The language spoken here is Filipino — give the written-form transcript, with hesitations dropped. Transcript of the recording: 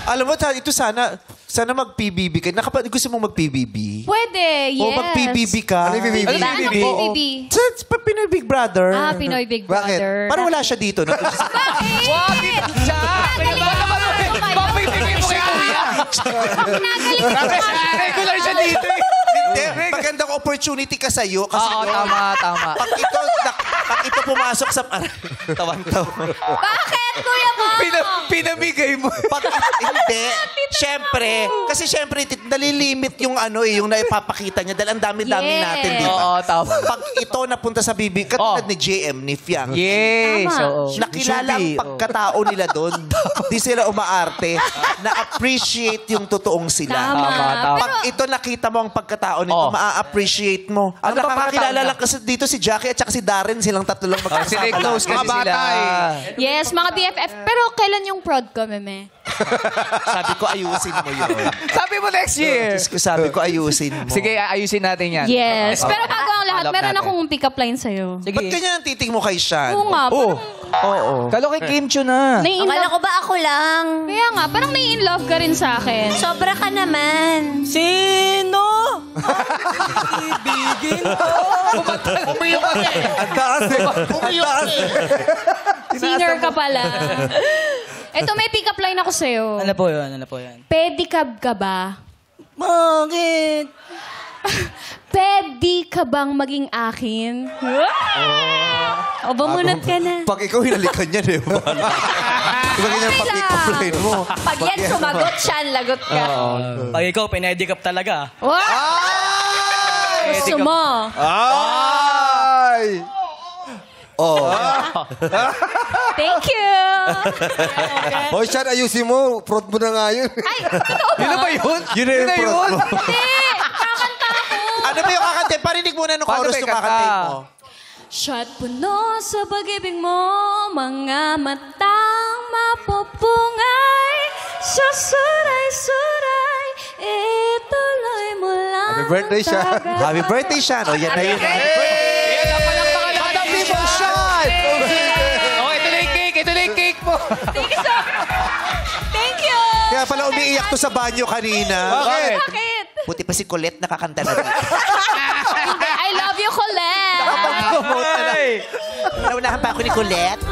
Alam mo, ito sana mag-PBB ka. Gusto mong mag-PBB? Pwede, yes. O mag-PBB ka? Ano yung PBB? Ano PBB? Sa Pinoy Big Brother. Pinoy Big Brother. Parang wala siya dito. No? Bakit? Papipigay mo kay Kuya. Regular siya dito. Hindi, magandang opportunity ka sa'yo. Kasi Tama. Pag ito pumasok sa... Tawan-tawan. Bakit, Kuya Mo? Pinamigay mo. Hindi. Siyempre. Kasi siyempre, nalilimit yung yung naipapakita niya dahil ang dami-dami natin, di ba? Oo, tama. Pag ito napunta sa bibig, katulad ni JM, ni Fiang. Yes. Nakilala ang pagkatao nila doon. Di sila umaarte. Na-appreciate yung totoong sila. Tama. Pag ito nakita mo ang pagkatao nito, maa-appreciate mo. Ang nakakakilala lang kasi dito si Jackie at saka si Darren, silang tatlo lang magkasama. Sila close kasi sila. Yes, mga BFF. Pero kailan yung prod ko, meme? Sabi ko, ayusin mo yun. Sabi mo next year. Diyos ko, sabi ko, ayusin mo. Sige, ayusin natin yan. Yes. Pero bago ang lahat, Alam meron natin. akong pick-up line sa'yo. Sige. Ba't ganyan ang titing mo kay Sean? Oo nga, parang Oo. Kalo kay Kim Chu na. Akala ko ba ako lang? Kaya nga, parang nai-in-love ka rin sa akin. Sobra ka naman. Sino? Ibigin ko. Umiyak ka eh. Ang taas eh. Ang taas eh. Singer ka pala. Eto, may pick-up line ako sa'yo. Ano po yun? Pedicab ka ba? Bakit? Pwede ka bang maging akin? O, bumunot ka na. Pag ikaw hinalikan niya, di ba? Diba ganyan ang pa-pick-up line mo? Pag yan sumagot siya, lagot ka. Pag ikaw, pinedicap talaga. Gusto mo? Ay! Thank you! Hoy, Sean, ayusin mo. Fraud mo na nga yun. Ay, totoo ba? Yun na ba yun? Yun na yung yun? fraud mo. Hindi! Kakanta ako! Ano ba yung kakante? Parinig muna nung Paano chorus ba yung yung kakante kanta? mo. Shot puno sa pag-ibig mo, mga matang mapupungay, sa suray-suray, ituloy mo lang. Happy birthday, Sean. Happy birthday, Sean. O, yan na yun. Happy birthday. Yan, napalakpakan natin. Madam Devotion! Oh, ito na yung cake. Ito na yung cake mo. Thank you so Thank you! Kaya pala umiiyak to sa banyo kanina. Bakit? Bakit? Buti pa si Colette nakakanta na rin. I love you, Colette! Nakapag-promote na lang. Naunahan pa ako ni Colette.